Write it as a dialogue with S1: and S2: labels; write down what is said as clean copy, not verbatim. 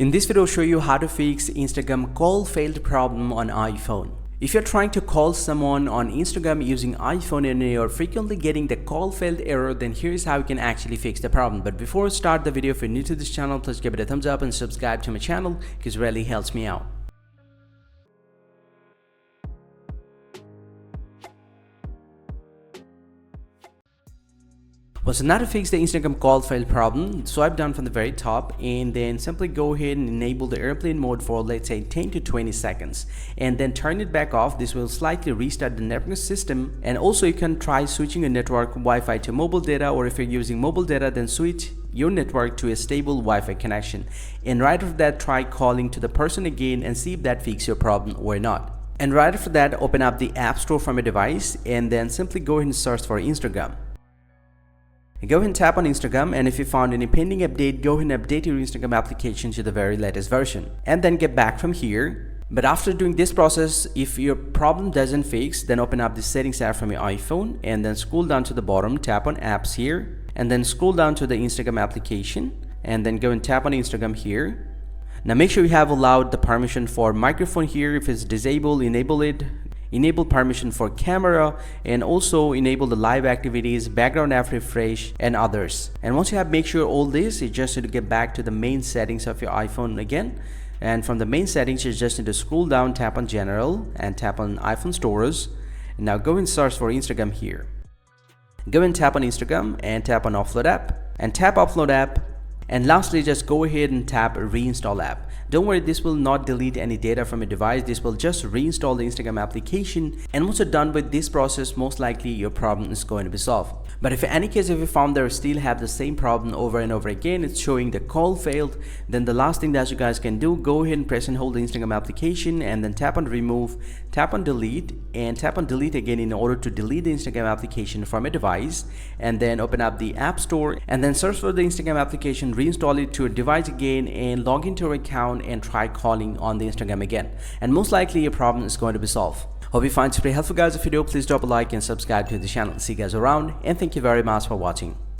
S1: In this video, I'll show you how to fix Instagram call failed problem on iPhone. If you're trying to call someone on Instagram using iPhone and you're frequently getting the call failed error, then here's how you can actually fix the problem. But before I start the video, if you're new to this channel, please give it a thumbs up and subscribe to my channel because it really helps me out. Well, so now to fix the Instagram call failed problem, swipe down from the very top and then simply go ahead and enable the airplane mode for, let's say, 10 to 20 seconds and then turn it back off. This will slightly restart the network system, and also you can try switching your network Wi-Fi to mobile data, or if you're using mobile data, then switch your network to a stable Wi-Fi connection, and right after that try calling to the person again and see if that fixes your problem or not. And right after that, open up the App Store from your device and then simply go ahead and search for Instagram. Go ahead and tap on Instagram, and if you found any pending update, go ahead and update your Instagram application to the very latest version and then get back from here. But after doing this process, if your problem doesn't fix, then open up the settings app from your iPhone and then scroll down to the bottom, tap on apps here and then scroll down to the Instagram application and then go and tap on Instagram here. Now make sure you have allowed the permission for microphone here. If it's disabled, enable it. Enable permission for camera, and also enable the live activities, background app refresh, and others. And once you have make sure all this, you just need to get back to the main settings of your iPhone again. And from the main settings, you just need to scroll down, tap on general and tap on iPhone stores. And now go and search for Instagram here. Go and tap on Instagram and tap on Offload app and tap Offload app. And lastly, just go ahead and tap reinstall app. Don't worry, this will not delete any data from your device. This will just reinstall the Instagram application. And once you're done with this process, most likely your problem is going to be solved. But if in any case, if you found that you still have the same problem over and over again, it's showing the call failed, then the last thing that you guys can do, go ahead and press and hold the Instagram application and then tap on remove, tap on delete and tap on delete again in order to delete the Instagram application from your device, and then open up the App Store and then search for the Instagram application, reinstall it to your device again and log into your account and try calling on the Instagram again, and most likely your problem is going to be solved. Hope you find it pretty helpful, guys. If you do, please drop a like and subscribe to the channel. See you guys around, and thank you very much for watching.